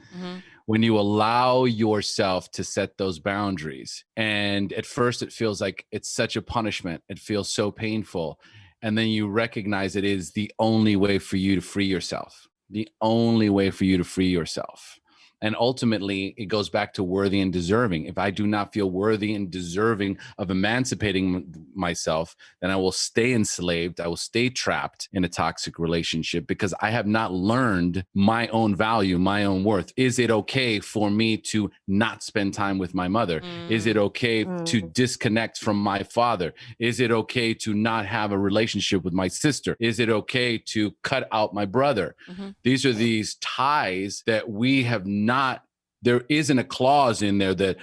when you allow yourself to set those boundaries, and at first it feels like it's such a punishment. It feels so painful. And then you recognize it is the only way for you to free yourself. the only way for you to free yourself. And ultimately, it goes back to worthy and deserving. If I do not feel worthy and deserving of emancipating myself, then I will stay enslaved. I will stay trapped in a toxic relationship because I have not learned my own value, my own worth. Is it okay for me to not spend time with my mother? Is it okay to disconnect from my father? Is it okay to not have a relationship with my sister? Is it okay to cut out my brother? These are these ties that we have not, there isn't a clause in there that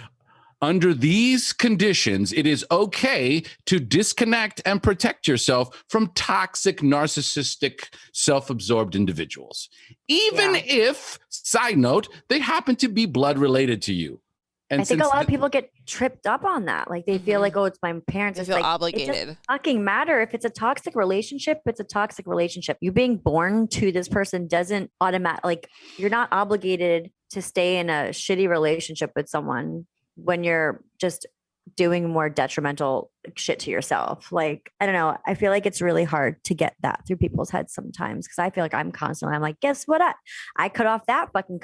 under these conditions, it is okay to disconnect and protect yourself from toxic, narcissistic, self-absorbed individuals. Even if, side note, they happen to be blood related to you. And I think a lot of people get tripped up on that. Like they feel like, oh, it's my parents. They It's feel like, obligated. It doesn't fucking matter. If it's a toxic relationship, it's a toxic relationship. You being born to this person doesn't like you're not obligated to stay in a shitty relationship with someone when you're just doing more detrimental shit to yourself. Like, I don't know. I feel like it's really hard to get that through people's heads sometimes. Cause I feel like I'm like, guess what? I cut off that fucking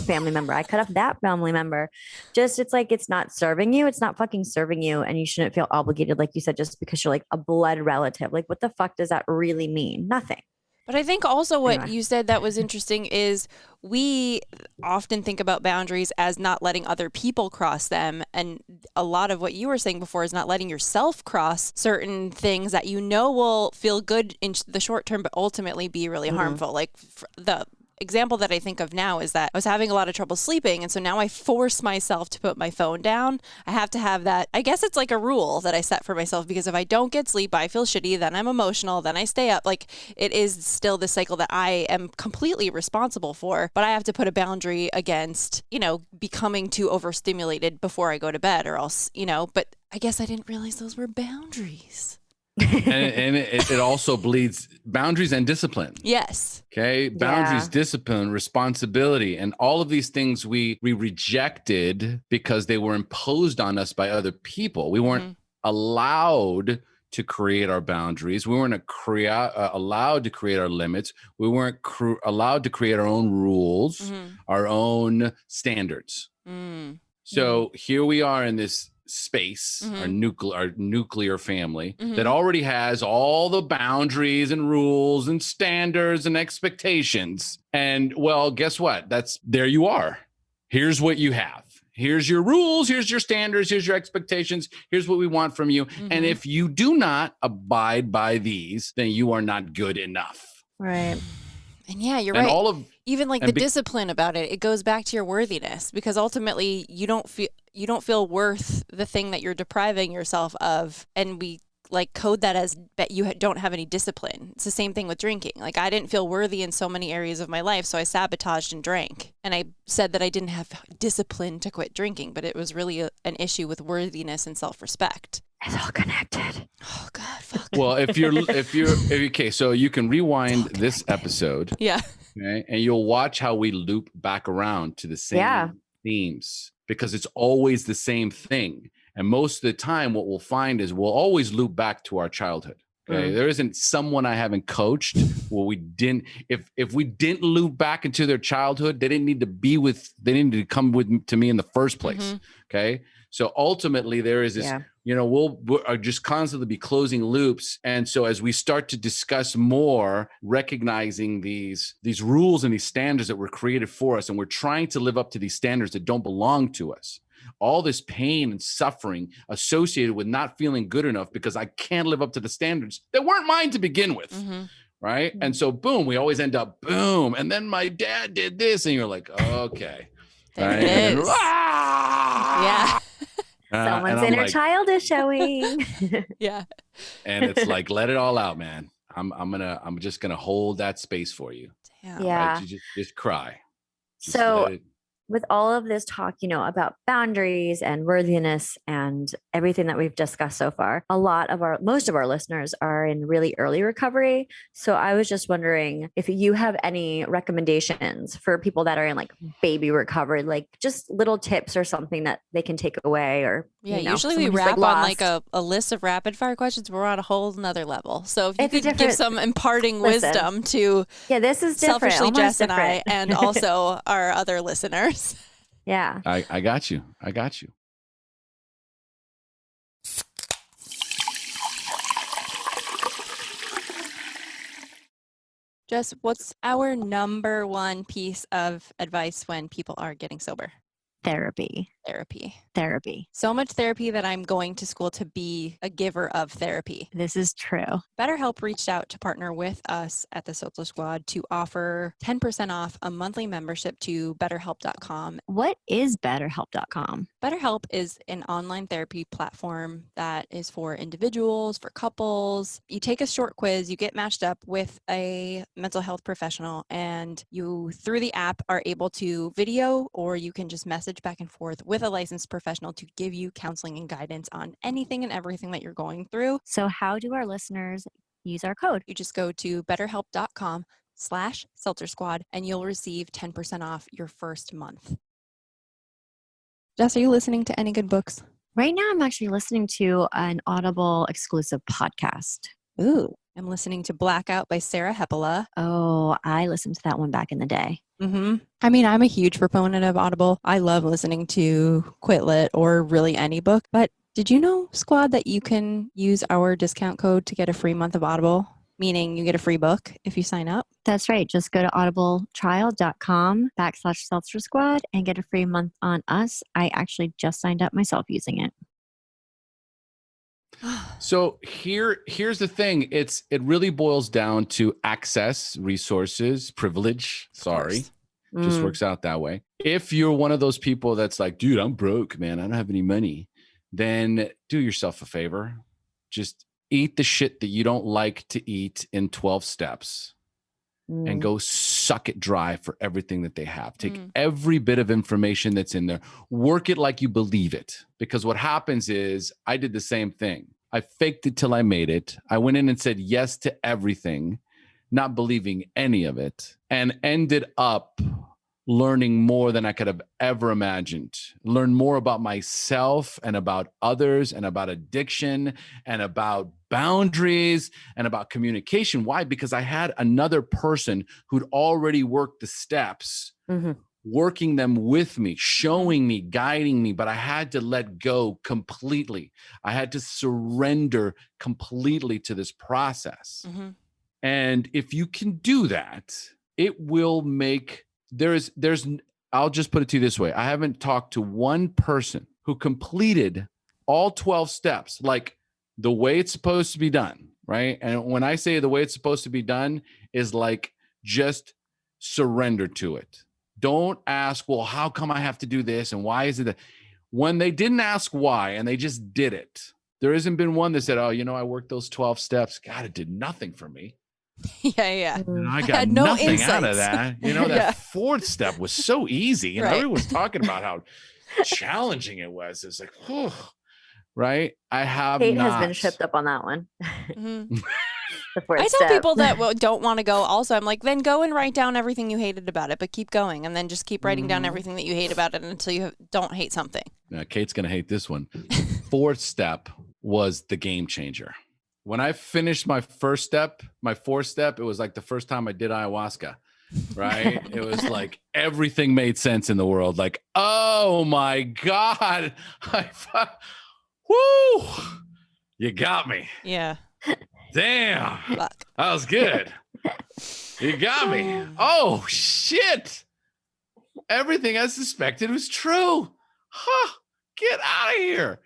family member. I cut off that family member. Just, it's like, it's not serving you. It's not fucking serving you. And you shouldn't feel obligated. Like you said, just because you're like a blood relative. Like what the fuck does that really mean? Nothing. But I think also what you said that was interesting is we often think about boundaries as not letting other people cross them. And a lot of what you were saying before is not letting yourself cross certain things that you know will feel good in the short term, but ultimately be really harmful. Like the example that I think of now is that I was having a lot of trouble sleeping. And so now I force myself to put my phone down. I have to have that. I guess it's like a rule that I set for myself because if I don't get sleep, I feel shitty. Then I'm emotional. Then I stay up. Like it is still the cycle that I am completely responsible for. But I have to put a boundary against, becoming too overstimulated before I go to bed or else, but I guess I didn't realize those were boundaries. and it also bleeds boundaries and discipline. Yes. Okay. Boundaries, discipline, responsibility, and all of these things we rejected because they were imposed on us by other people. We weren't allowed to create our boundaries. We weren't allowed to create our limits. We weren't allowed to create our own rules, our own standards. So here we are in this space, our nuclear family that already has all the boundaries and rules and standards and expectations. And well, guess what? There you are. Here's what you have. Here's your rules. Here's your standards. Here's your expectations. Here's what we want from you. And if you do not abide by these, then you are not good enough. Right. And yeah, you're right. Even like the discipline about it, it goes back to your worthiness because ultimately you don't feel worth the thing that you're depriving yourself of. And we like code that as that you don't have any discipline. It's the same thing with drinking. Like I didn't feel worthy in so many areas of my life. So I sabotaged and drank. And I said that I didn't have discipline to quit drinking, but it was really an issue with worthiness and self-respect. It's all connected. Oh God, fuck. Well, if you're okay, so you can rewind this episode. Yeah. Okay, and you'll watch how we loop back around to the same themes because it's always the same thing. And most of the time, what we'll find is we'll always loop back to our childhood. Okay, there isn't someone I haven't coached where we didn't. If we didn't loop back into their childhood, they didn't need to come to me in the first place. Okay, so ultimately there is this. We'll just constantly be closing loops. And so as we start to discuss more, recognizing these rules and these standards that were created for us, and we're trying to live up to these standards that don't belong to us. All this pain and suffering associated with not feeling good enough because I can't live up to the standards that weren't mine to begin with. Right. And so, boom, we always end up, boom. And then my dad did this. And you're like, okay. There it is. Yeah. Someone's inner child is showing. Yeah. And it's like, let it all out, man. I'm just gonna hold that space for you. Damn. Yeah. Right? You just cry. So with all of this talk, about boundaries and worthiness and everything that we've discussed so far, most of our listeners are in really early recovery. So I was just wondering if you have any recommendations for people that are in like baby recovery, like just little tips or something that they can take away, or usually we wrap on like a list of rapid fire questions. We're on a whole nother level. So if you could give some imparting wisdom to this is different. Selfishly Jess and I, and also our other listeners. Yeah. I got you. Jess, what's our number one piece of advice when people are getting sober? Therapy. So much therapy that I'm going to school to be a giver of therapy. This is true. BetterHelp reached out to partner with us at the Social Squad to offer 10% off a monthly membership to BetterHelp.com. What is BetterHelp.com? BetterHelp is an online therapy platform that is for individuals, for couples. You take a short quiz, you get matched up with a mental health professional, and you, through the app, are able to video, or you can just message back and forth with a licensed professional to give you counseling and guidance on anything and everything that you're going through. So how do our listeners use our code? You just go to betterhelp.com/Seltzer Squad and you'll receive 10% off your first month. Jess, are you listening to any good books? Right now, I'm actually listening to an Audible exclusive podcast. Ooh, I'm listening to Blackout by Sarah Hepola. Oh, I listened to that one back in the day. I mean, I'm a huge proponent of Audible. I love listening to Quitlet or really any book. But did you know, Squad, that you can use our discount code to get a free month of Audible? Meaning you get a free book if you sign up. That's right. Just go to audibletrial.com/Seltzer Squad and get a free month on us. I actually just signed up myself using it. So here's the thing. It really boils down to access, resources, privilege. Sorry. Just works out that way. If you're one of those people that's like, dude, I'm broke, man, I don't have any money, then do yourself a favor. Just eat the shit that you don't like to eat in 12 steps and go suck it dry for everything that they have. Take every bit of information that's in there, work it like you believe it. Because what happens is I did the same thing. I faked it till I made it. I went in and said yes to everything, not believing any of it, and ended up learning more than I could have ever imagined. Learn more about myself and about others and about addiction and about boundaries and about communication. Why? Because I had another person who'd already worked the steps, working them with me, showing me, guiding me, but I had to let go completely. I had to surrender completely to this process. And if you can do that, it will make I'll just put it to you this way. I haven't talked to one person who completed all 12 steps, like the way it's supposed to be done, right? And when I say the way it's supposed to be done is like, just surrender to it. Don't ask, well, how come I have to do this? And why is it that? When they didn't ask why and they just did it, there hasn't been one that said, oh, I worked those 12 steps. God, it did nothing for me. Yeah. I got nothing out of that. That fourth step was so easy. Everyone's talking about how challenging it was. It's like, whew, right? Kate has been tripped up on that one. I tell people that don't want to go also, I'm like, then go and write down everything you hated about it, but keep going. And then just keep writing down everything that you hate about it until you don't hate something. Now, Kate's going to hate this one. Fourth step was the game changer. When I finished my fourth step, it was like the first time I did ayahuasca, right? It was like everything made sense in the world. Like, oh my God. Woo! You got me. Yeah. Damn. Fuck. That was good. You got me. Oh, shit. Everything I suspected was true. Huh. Get out of here.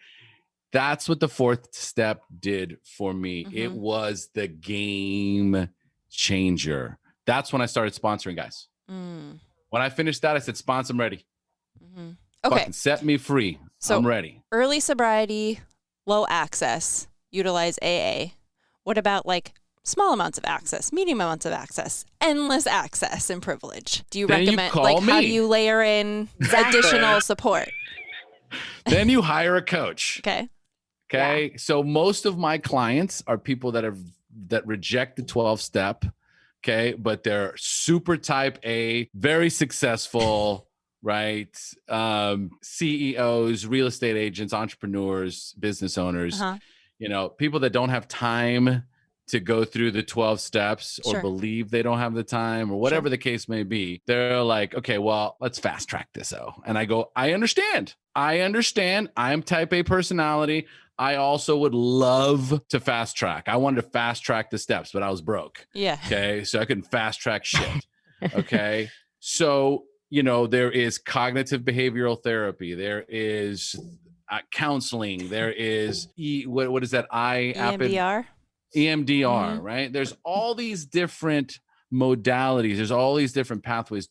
That's what the fourth step did for me. It was the game changer. That's when I started sponsoring guys. When I finished that, I said, sponsor, I'm ready. Okay. Fucking set me free. So I'm ready. Early sobriety, low access, utilize AA. What about like small amounts of access, medium amounts of access, endless access and privilege. Do you Then you recommend, call like, how do me. you layer in additional support? Then you hire a coach. Okay. Okay. Yeah. So most of my clients are people that reject the 12-step. Okay. But they're super type A, very successful, right? CEOs, real estate agents, entrepreneurs, business owners, people that don't have time to go through the 12 steps or believe they don't have the time or whatever the case may be. They're like, okay, well, let's fast track this out. And I go, I understand. I am type A personality. I also would love to fast track. I wanted to fast track the steps, but I was broke. Yeah. Okay. So I couldn't fast track shit. Okay. So, there is cognitive behavioral therapy. There is counseling. There is what is that? EMDR. EMDR, right? There's all these different modalities. There's all these different pathways.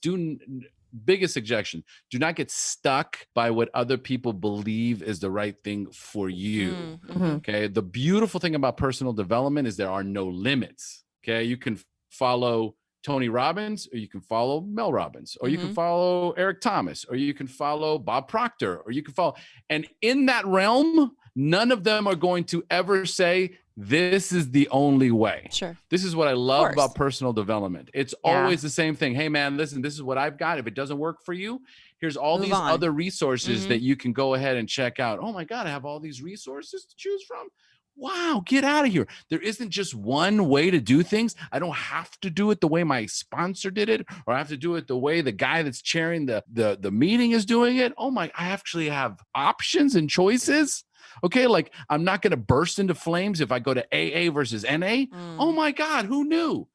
Biggest suggestion, do not get stuck by what other people believe is the right thing for you. Okay. The beautiful thing about personal development is there are no limits. Okay. You can follow Tony Robbins, or you can follow Mel Robbins, or you can follow Eric Thomas, or you can follow Bob Proctor, or you can follow. And in that realm, none of them are going to ever say, this is the only way. Sure. This is what I love about personal development. It's always the same thing. Hey, man, listen, this is what I've got. If it doesn't work for you, here's all these other resources that you can go ahead and check out. Oh my God, I have all these resources to choose from. Wow, get out of here. There isn't just one way to do things. I don't have to do it the way my sponsor did it, or I have to do it the way the guy that's chairing the meeting is doing it. Oh my, I actually have options and choices. Okay, like I'm not going to burst into flames if I go to AA versus NA. Oh my God, who knew?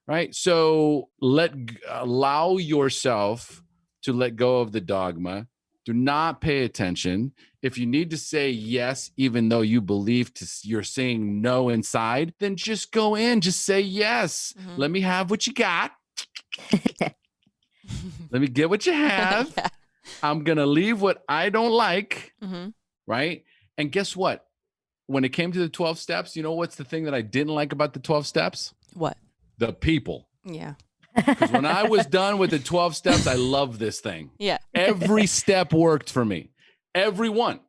Right? So allow yourself to let go of the dogma. Do not pay attention. If you need to say yes, even though you believe you're saying no inside, then just go in, just say yes. Let me have what you got. Let me get what you have. I'm going to leave what I don't like. Right? And guess what? When it came to the 12 steps, you know what's the thing that I didn't like about the 12 steps? What? The people. Yeah. Because when I was done with the 12 steps, I love this thing. Yeah. Every step worked for me. Every one.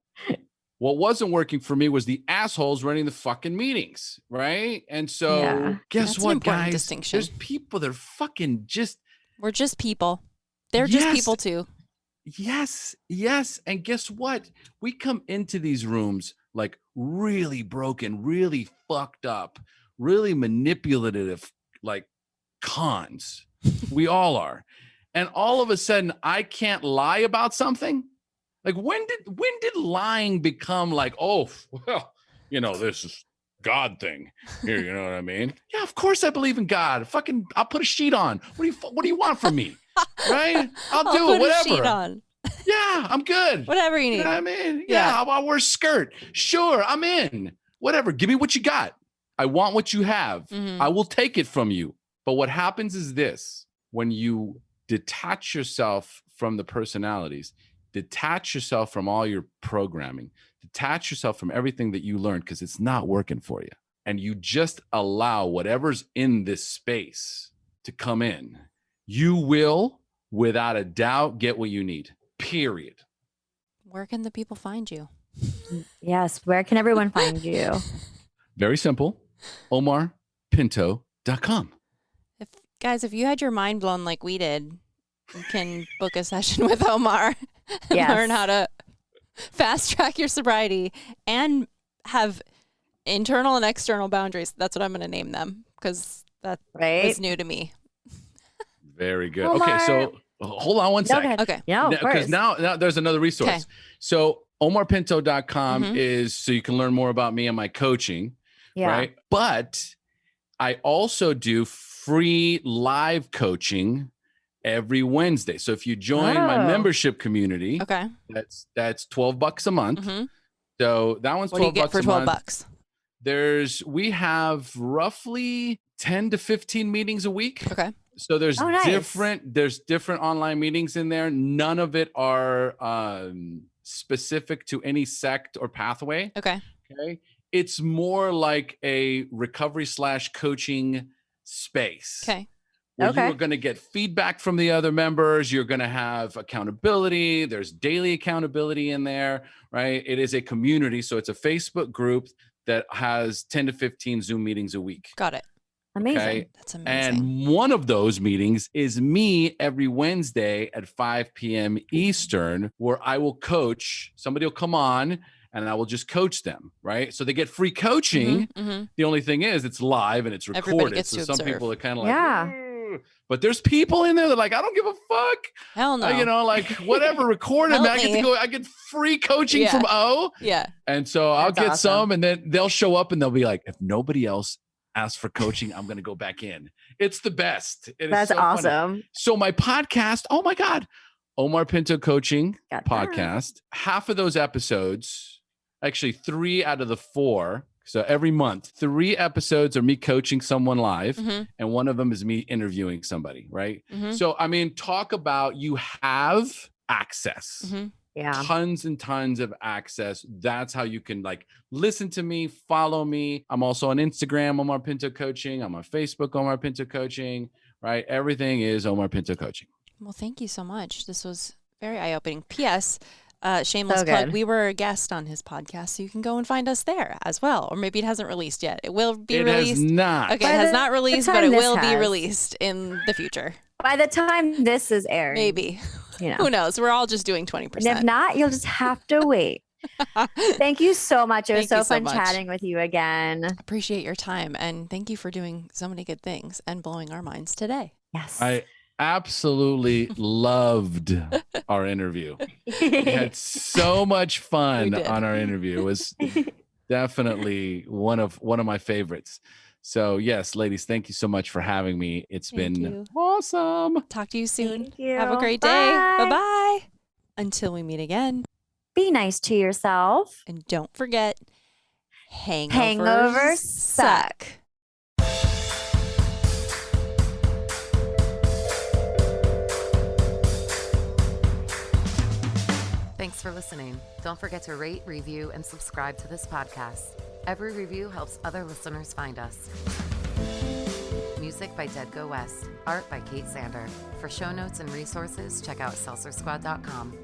What wasn't working for me was the assholes running the fucking meetings. Right? And so guess what, guys? There's people that are fucking just. We're just people. They're just people too. Yes. And guess what? We come into these rooms like really broken, really fucked up, really manipulative, like cons. We all are. And all of a sudden, I can't lie about something. Like when did lying become like, oh, well, this is God thing here. You know what I mean? Yeah, of course I believe in God. I'll put a sheet on. What do you want from me? Right? I'll do it. Whatever. Sheet on. Yeah, I'm good. Whatever you need. You know what I mean? Yeah. I'll wear a skirt. Sure, I'm in. Whatever. Give me what you got. I want what you have. I will take it from you. But what happens is this: when you detach yourself from the personalities, detach yourself from all your programming, detach yourself from everything that you learned because it's not working for you, and you just allow whatever's in this space to come in, you will, without a doubt, get what you need. Period. Where can the people find you? Yes. Where can everyone find you? Very simple. OmarPinto.com. If you had your mind blown like we did, you can book a session with Omar and learn how to fast track your sobriety and have internal and external boundaries. That's what I'm going to name them because that is new to me. Very good. Omar. Okay, so hold on one second. Okay. Yeah, because now there's another resource. Okay. So OmarPinto.com is so you can learn more about me and my coaching. Yeah. Right. But I also do free live coaching every Wednesday. So if you join my membership community, that's $12 a month. So that one's $12 what do you get for $12? We have roughly 10 to 15 meetings a week. Okay. So there's nice. different online meetings in there. None of it are specific to any sect or pathway. Okay. it's more like a recovery / coaching space. Okay. Where you are going to get feedback from the other members. You're going to have accountability. There's daily accountability in there, right? It is a community. So it's a Facebook group that has 10 to 15 Zoom meetings a week. Got it. Amazing. Okay? That's amazing. And one of those meetings is me every Wednesday at 5 p.m. Eastern, where I will coach. Somebody will come on and I will just coach them, right? So they get free coaching. The only thing is it's live and it's recorded. Everybody gets so to some observe. people are kind of like, Yeah. but there's people in there that are like, I don't give a fuck. Hell no. You know, like whatever, recorded. Help I get me. to go. I get free coaching from O. Yeah. And so I'll That's get awesome. some, and then they'll show up and they'll be like, if nobody else asks for coaching, I'm going to go back in. It's the best. It is That's so funny. awesome. So my podcast, oh my God, Omar Pinto Coaching Got that. podcast. Half of those episodes, actually 3 out of the 4. So every month, 3 episodes are me coaching someone live, and one of them is me interviewing somebody, right? So, I mean, talk about you have access. Yeah. Tons and tons of access. That's how you can like listen to me, follow me. I'm also on Instagram, Omar Pinto Coaching. I'm on Facebook, Omar Pinto Coaching, right? Everything is Omar Pinto Coaching. Well, thank you so much. This was very eye-opening. P.S. Shameless So plug. good. We were a guest on his podcast, so you can go and find us there as well. Or maybe it hasn't released yet. It will be It released. has not. Okay, By it has the not released, time but it this will be has. released in the future. By the time this is aired, Maybe. you know. Who knows? We're all just doing 20%. And if not, you'll just have to wait. Thank you so much. It was Thank you so so fun much. chatting with you again. Appreciate your time, and thank you for doing so many good things and blowing our minds today. Yes. I absolutely loved our interview. We had so much fun We did. on our interview. It was definitely one of my favorites. So yes, ladies, thank you so much for having me. It's Thank been you. awesome. Talk to you soon. Thank you. Have a great day. Bye. Bye-bye. Until we meet again. Be nice to yourself. And don't forget, Hangovers suck. Thanks for listening. Don't forget to rate, review, and subscribe to this podcast. Every review helps other listeners find us. Music by Dead Go West. Art by Kate Sander. For show notes and resources, check out seltzersquad.com.